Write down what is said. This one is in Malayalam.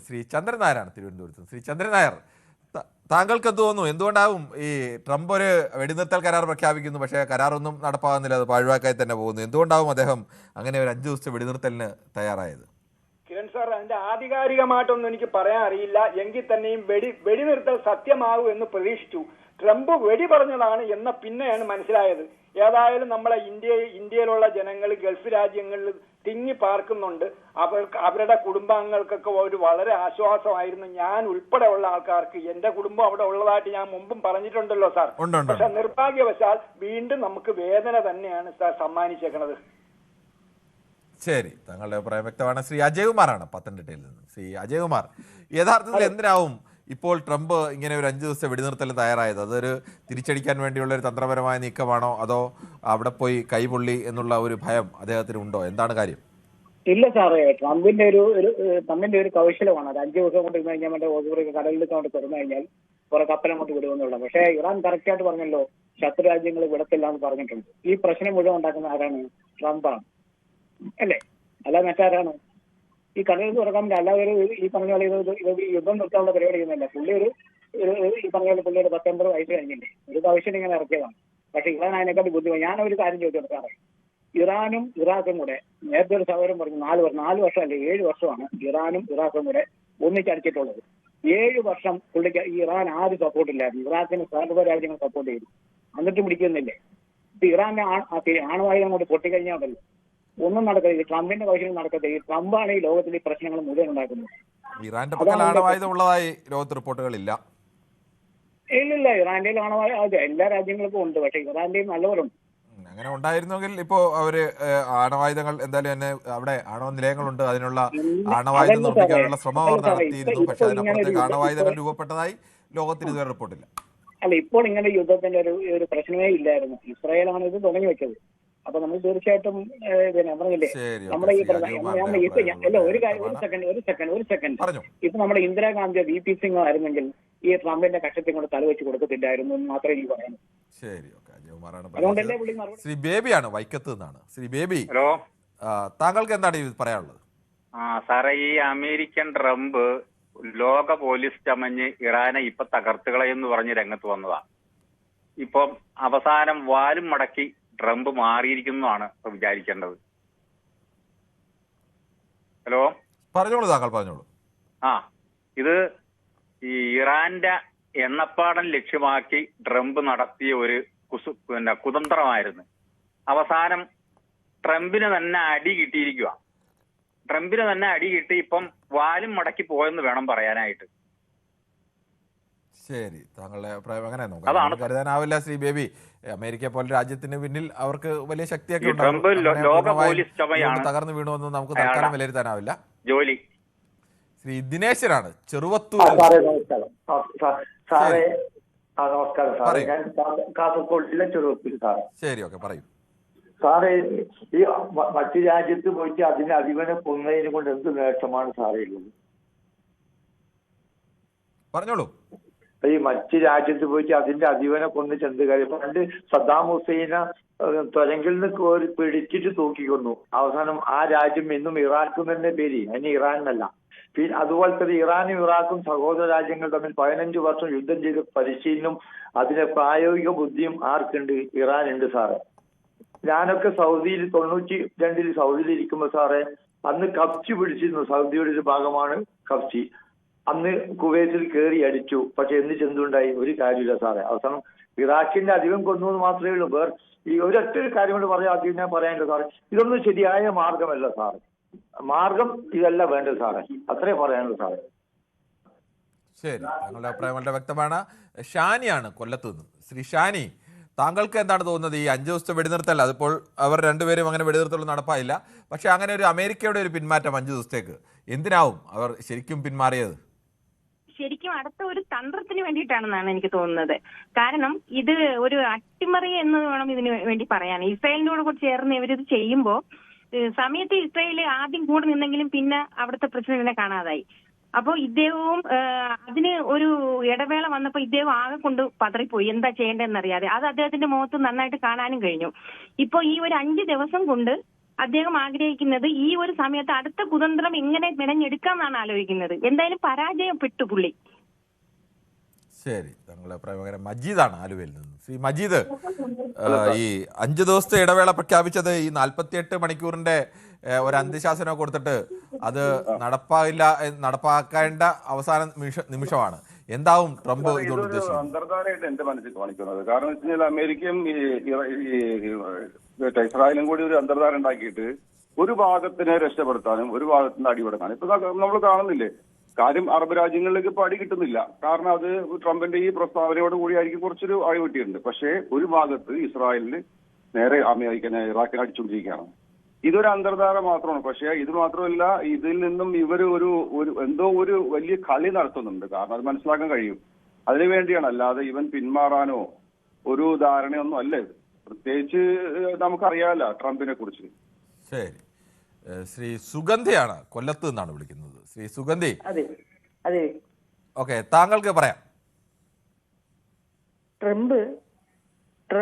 ശ്രീ ചന്ദ്രൻ നായരാണ് തിരുവനന്തപുരത്ത്. ശ്രീ ചന്ദ്രൻ നായർ, താങ്കൾക്ക് എന്ത് തോന്നുന്നു? എന്തുകൊണ്ടാവും ഈ ട്രംപ് ഒരു വെടിനിർത്തൽ കരാർ പ്രഖ്യാപിക്കുന്നു, പക്ഷേ കരാറൊന്നും നടപ്പാകുന്നില്ല, അത് പാഴ്വാക്കായി തന്നെ പോകുന്നു? എന്തുകൊണ്ടാവും അദ്ദേഹം അങ്ങനെ ഒരു 5 ദിവസത്തെ വെടിനിർത്തലിന് തയ്യാറായത്? കിരൺ സാർ, അതിന്റെ ആധികാരികമായിട്ടൊന്നും എനിക്ക് പറയാൻ അറിയില്ല. എങ്കിൽ തന്നെയും വെടിനിർത്തൽ സത്യമാകൂ എന്ന് പ്രതീക്ഷിച്ചു. ട്രംപ് വെടി പറഞ്ഞതാണ് എന്ന പിന്നെയാണ് മനസ്സിലായത്. ഏതായാലും നമ്മളെ ഇന്ത്യയിലുള്ള ജനങ്ങൾ ഗൾഫ് രാജ്യങ്ങളിൽ തിങ്ങി പാർക്കുന്നുണ്ട്. അവരുടെ കുടുംബാംഗങ്ങൾക്കൊക്കെ ഒരു വളരെ ആശ്വാസമായിരുന്നു. ഞാൻ ഉൾപ്പെടെയുള്ള ആൾക്കാർക്ക്, എന്റെ കുടുംബം അവിടെ ഉള്ളതായിട്ട് ഞാൻ മുമ്പും പറഞ്ഞിട്ടുണ്ടല്ലോ സാർ. പക്ഷെ നിർഭാഗ്യവശാൽ വീണ്ടും നമുക്ക് വേദന തന്നെയാണ് സാർ സമ്മാനിച്ചേക്കണത്. ശരി, താങ്കളുടെ അഭിപ്രായം വ്യക്തമാണ്. ശ്രീ അജയ്കുമാറാണ് പത്തനംതിട്ടയിൽ നിന്ന്. ശ്രീ അജയ്കുമാർ, യഥാർത്ഥത്തിൽ എന്തിനാവും ഇപ്പോൾ ട്രംപ് ഇങ്ങനെ ഒരു 5 ദിവസത്തെ വെടിനിർത്തൽ തയ്യാറായത്? അതൊരു തിരിച്ചടിക്കാൻ വേണ്ടിയുള്ള ഒരു തന്ത്രപരമായ നീക്കമാണോ, അതോ അവിടെ പോയി കൈപൊള്ളി എന്നുള്ള ഒരു ഭയം അദ്ദേഹത്തിന് ഉണ്ടോ? എന്താണ് കാര്യം? ഇല്ല സാറേ, ട്രംപിന്റെ ഒരു കൗശലമാണ്. അത് 5 ദിവസം കൊണ്ട് ഇന്ന് കഴിഞ്ഞാൽ മറ്റേ ഓസൂറൊക്കെ കടലിൽ കൊണ്ട് തുറന്നു കഴിഞ്ഞാൽ കുറെ കപ്പലങ്ങോട്ട് വിടുമെന്നുള്ളത്. പക്ഷേ ഇറാൻ കറക്റ്റായിട്ട് പറഞ്ഞല്ലോ, ശത്രു രാജ്യങ്ങൾ വിടത്തില്ല എന്ന് പറഞ്ഞിട്ടുണ്ട്. ഈ പ്രശ്നം മുഴുവൻ ഉണ്ടാക്കുന്ന ആരാണ്? ട്രംപാണ്, അല്ലേ? അല്ല മറ്റാരാണ്? ഈ കടലിൽ തുറക്കാൻ പറ്റില്ല. അല്ലാതെ ഈ പറഞ്ഞ പോലെ ഇത് യുദ്ധം നിർത്താനുള്ള പരിപാടി ചെയ്യുന്നില്ല. പുള്ളി ഈ പറഞ്ഞ പോലെ പുള്ളി ഒരു 19 വയസ്സ് കഴിഞ്ഞില്ലേ, ഒരു ആവശ്യം ഇങ്ങനെ ഇറക്കിയതാണ്. പക്ഷെ ഇറാൻ അതിനെക്കാട്ടി ബുദ്ധിമുട്ട്. ഞാനൊരു കാര്യം ചോദിച്ചു സാറേ, ഇറാനും ഇറാഖും കൂടെ നേരത്തെ ഒരു സഹോദരൻ പറഞ്ഞു 4 വർഷം അല്ലേ 7 വർഷമാണ് ഇറാനും ഇറാഖും കൂടെ ഒന്നിച്ചടിച്ചിട്ടുള്ളത്. 7 വർഷം പുള്ളിക്ക് ഇറാൻ ആരും സപ്പോർട്ട് ഇല്ലായിരുന്നു. ഇറാഖിന് സർവ്വ രാജ്യങ്ങൾ സപ്പോർട്ട് ചെയ്തു, എന്നിട്ട് പിടിക്കുന്നില്ലേ? ഇപ്പൊ ഇറാന്റെ ആണവായുധം കൊണ്ട് പൊട്ടിക്കഴിഞ്ഞാൽ ഒന്നും നടക്കത്തില്ല. ട്രംപിന്റെ കൗശലം നടക്കത്തില്ല. ഈ ട്രംപാണ് ഈ ലോകത്തിൽ ഈ പ്രശ്നങ്ങൾ മുഴുവൻ ഉണ്ടാക്കുന്നത്. ഇറാന്റെ പക്കൽ ആണവായുധം ഉള്ളതായി ലോകത്ത് റിപ്പോർട്ടുകളില്ല. ഇല്ലില്ല, ഇറാന്റെയിൽ ആണവായുധം എല്ലാ രാജ്യങ്ങൾക്കും ഉണ്ട്. പക്ഷെ ഇറാന്റെയും നല്ലവരുണ്ട്. അങ്ങനെ ഉണ്ടായിരുന്നെങ്കിൽ ഇപ്പോ അവര് ആണവായുധങ്ങൾ എന്തായാലും തന്നെ അവിടെ ആണവ നിലയങ്ങളുണ്ട്, അതിനുള്ള ആണവായുധം നിർമ്മിക്കാനുള്ള ശ്രമം അവർ നടത്തിയിരുന്നു. പക്ഷെ അതിനപ്പുറത്തേക്ക് ആണവായുധങ്ങൾ രൂപപ്പെട്ടതായി ലോകത്തിന് ഇതുവരെ റിപ്പോർട്ടില്ല. അല്ല, ഇപ്പോൾ ഇങ്ങനെ യുദ്ധത്തിന്റെ ഒരു പ്രശ്നമേ ഇല്ലായിരുന്നു. ഇസ്രായേലാണ് ഇത് തുടങ്ങി വെച്ചത്. അപ്പൊ നമ്മൾ തീർച്ചയായിട്ടും പിന്നെ പറഞ്ഞില്ലേ, നമ്മുടെ ഈ ഒരു സെക്കൻഡ് ഇപ്പൊ നമ്മുടെ ഇന്ദിരാഗാന്ധിയോ VP സിംഗോ ആയിരുന്നെങ്കിൽ ഈ ട്രംപിന്റെ കക്ഷത്തിൽ കൊണ്ട് തലവെച്ച് കൊടുക്കത്തില്ലായിരുന്നു എന്ന് മാത്രമേ എനിക്ക് പറയാൻ. അതുകൊണ്ടല്ലേ പുള്ളി. ശ്രീ ബേബിയാണ് വൈക്കത്ത് നിന്നാണ്. ശ്രീ ബേബി, ഹലോ, താങ്കൾക്ക് എന്താണ് ഇത് പറയാനുള്ളത്? സാറേ, ഈ അമേരിക്കൻ ട്രംപ് ലോക പോലീസ് ചമഞ്ഞ് ഇറാനെ ഇപ്പൊ തകർത്തുകളയെന്ന് പറഞ്ഞ് രംഗത്ത് വന്നതാ. ഇപ്പം അവസാനം വാലും മടക്കി ട്രംപ് മാറിയിരിക്കുന്നതാണ് വിചാരിക്കേണ്ടത്. ഹലോ, പറഞ്ഞോളൂ, താങ്കൾ പറഞ്ഞോളൂ. ഇത് ഈ ഇറാന്റെ എണ്ണപ്പാടം ലക്ഷ്യമാക്കി ട്രംപ് നടത്തിയ ഒരു കുതന്ത്രമായിരുന്നു. അവസാനം ട്രംപിന് തന്നെ അടി കിട്ടിയിരിക്കുക. ട്രംപിന് തന്നെ അടി കിട്ടി ഇപ്പം വാലും മടക്കി പോയെന്ന് വേണം പറയാനായിട്ട്. ശരി, താങ്കളുടെ അഭിപ്രായം അങ്ങനെ കരുതാനാവില്ല. ശ്രീ ബേബി, അമേരിക്ക പോലെ രാജ്യത്തിന് പിന്നിൽ അവർക്ക് വലിയ ശക്തിയൊക്കെ തകർന്നു വീണുവെന്ന് നമുക്ക് തൽക്കാലം വിലയിരുത്താനാവില്ല. ജോലി ശ്രീ ദിനേശനാണ് ചെറുവത്തൂർ. ശരി, ഓക്കെ, പറയൂ സാറേ. ഈ മറ്റു രാജ്യത്ത് പോയിട്ട് അതിനെ അധിപനെ കൊന്നതിനെ കൊണ്ട് എന്ത് നേട്ടമാണ് സാറേ ഉള്ളത്? പറഞ്ഞോളൂ. ഈ മറ്റു രാജ്യത്ത് പോയിട്ട് അതിന്റെ അധിപനെ കൊന്നിട്ട് എന്ത് കാര്യം? പണ്ട് സദ്ദാം ഹുസൈനെ തൊലങ്കിൽ നിന്ന് പിടിച്ചിട്ട് തൂക്കിക്കൊന്നു. അവസാനം ആ രാജ്യം എന്നും ഇറാഖും തന്നെ പേര്, അതിന് ഇറാൻ എന്നല്ല. പിന്നെ അതുപോലെ തന്നെ ഇറാനും ഇറാഖും സഹോദര രാജ്യങ്ങൾ തമ്മിൽ 15 വർഷം യുദ്ധം ചെയ്ത് പരിശീലനവും അതിന്റെ പ്രായോഗിക ബുദ്ധിയും ആർക്കുണ്ട്? ഇറാനുണ്ട് സാറേ. ഞാനൊക്കെ സൗദിയിൽ 92 സൗദിയിൽ ഇരിക്കുമ്പോൾ സാറേ, അന്ന് കപ്ചി പിടിച്ചിരുന്നു. സൗദിയുടെ ഒരു ഭാഗമാണ് കപ്ചി. അന്ന് കുവൈത്തിൽ കയറി അടിച്ചു. പക്ഷെ എന്തുണ്ടായി? ഒരു കാര്യമില്ല സാറേ. അവസാനം ഇറാഖിന്റെ അധികം കൊന്നു എന്ന് മാത്രമേ ഉള്ളൂ. ഈ ഒരൊറ്റ കാര്യം കൊണ്ട് പറയാം, അധികം ഞാൻ പറയാനില്ല സാറേ. ഇതൊന്നും ശരിയായ മാർഗമല്ല സാറേ. മാർഗം ഇതല്ല വേണ്ടത് സാറേ. അത്രേ പറയാനുള്ളൂ സാറേ. ശരി, താങ്കളുടെ അഭിപ്രായം വളരെ വ്യക്തമാണ്. ഷാനിയാണ് കൊല്ലത്ത് നിന്ന്. ശ്രീ ഷാനി, താങ്കൾക്ക് എന്താണ് തോന്നുന്നത്? ഈ 5 ദിവസത്തെ വെടിനിർത്തൽ, അതിപ്പോൾ അവർ രണ്ടുപേരും അങ്ങനെ വെടിനിർത്തൽ നടപ്പായില്ല, പക്ഷെ അങ്ങനെ ഒരു അമേരിക്കയുടെ ഒരു പിന്മാറ്റം 5 ദിവസത്തേക്ക് എന്തിനാവും അവർ ശരിക്കും പിന്മാറിയത്? ശരിക്കും അടുത്ത ഒരു തന്ത്രത്തിന് വേണ്ടിയിട്ടാണെന്നാണ് എനിക്ക് തോന്നുന്നത്. കാരണം ഇത് ഒരു അട്ടിമറി എന്ന് വേണം ഇതിന് വേണ്ടി പറയാൻ. ഇസ്രായേലിനോട് കൂടി ചേർന്ന് ഇവരിത് ചെയ്യുമ്പോൾ സമയത്ത് ഇസ്രായേൽ ആദ്യം കൂടെ നിന്നെങ്കിലും പിന്നെ അവിടുത്തെ പ്രസിഡന്റിനെ കാണാതായി. അപ്പോൾ ഇദ്ദേഹവും അതിന് ഒരു ഇടവേള വന്നപ്പോൾ ഇദ്ദേഹം ആകെ കൊണ്ട് പതറിപ്പോയി, എന്താ ചെയ്യേണ്ടതെന്ന് അറിയാതെ. അത് അദ്ദേഹത്തിന്റെ മുഖത്ത് നന്നായിട്ട് കാണാനും കഴിഞ്ഞു. ഇപ്പൊ ഈ ഒരു 5 ദിവസം കൊണ്ട് അദ്ദേഹം ആഗ്രഹിക്കുന്നത് ഈ ഒരു സമയത്ത് അടുത്ത കുതന്ത്രം എങ്ങനെ മെനഞ്ഞെടുക്കാമെന്നാണ് ആലോചിക്കുന്നത്. എന്തായാലും പരാജയപ്പെട്ടു പുള്ളി. ശരി, താങ്കളുടെ അഭിപ്രായം. മജീദാണ് ആലുവയിൽ നിന്ന്. ശ്രീ മജീദ്, ഈ 5 ദിവസത്തെ ഇടവേള പ്രഖ്യാപിച്ചത് ഈ 48 മണിക്കൂറിന്റെ ഒരു അന്ത്യശാസനം കൊടുത്തിട്ട് അത് നടപ്പാക്കേണ്ട അവസാന നിമിഷമാണ്. എന്താവും ട്രംപ് ഇതുകൊണ്ട് ഉദ്ദേശിക്കുന്നത്? അന്തർധാരയായിട്ട് എന്റെ മനസ്സിൽ കാണിക്കുന്നത്. കാരണം വെച്ച് കഴിഞ്ഞാൽ അമേരിക്കയും ഇസ്രായേലും കൂടി ഒരു അന്തർധാര ഉണ്ടാക്കിയിട്ട് ഒരു ഭാഗത്തിനെ രക്ഷപ്പെടുത്താനും ഒരു ഭാഗത്തിന് അടിപെടുത്താനും ഇപ്പൊ നമ്മൾ കാണുന്നില്ലേ കാര്യം. അറബ് രാജ്യങ്ങളിലേക്ക് ഇപ്പൊ അടി കിട്ടുന്നില്ല. കാരണം അത് ട്രംപിന്റെ ഈ പ്രസ്താവനയോട് കൂടിയായിരിക്കും കുറച്ചൊരു അടി കിട്ടിയിട്ടുണ്ട്. പക്ഷേ ഒരു ഭാഗത്ത് ഇസ്രായേലിന് നേരെ അമേരിക്കനെ ഇറാഖിനെ അടിച്ചുകൊണ്ടിരിക്കുകയാണ്. ഇതൊരു അന്തർധാര മാത്രമാണ്. പക്ഷേ ഇത് മാത്രമല്ല, ഇതിൽ നിന്നും ഇവർ എന്തോ ഒരു വലിയ കളി നടത്തുന്നുണ്ട്. കാരണം അത് മനസ്സിലാക്കാൻ കഴിയും. അതിനുവേണ്ടിയാണ്, അല്ലാതെ ഇവൻ പിന്മാറാനോ ഒരു ധാരണയൊന്നും അല്ല ഇത്. പ്രത്യേകിച്ച് നമുക്കറിയാമല്ലോ ട്രംപിനെ കുറിച്ച്. ശരി, ശ്രീ സുഗന്ധിയാണ് കൊല്ലത്ത് നിന്നാണ് വിളിക്കുന്നത്. ശ്രീ സുഗന്ധി, അതെ ഓക്കെ, താങ്കൾക്ക് പറയാം. ട്രംപ്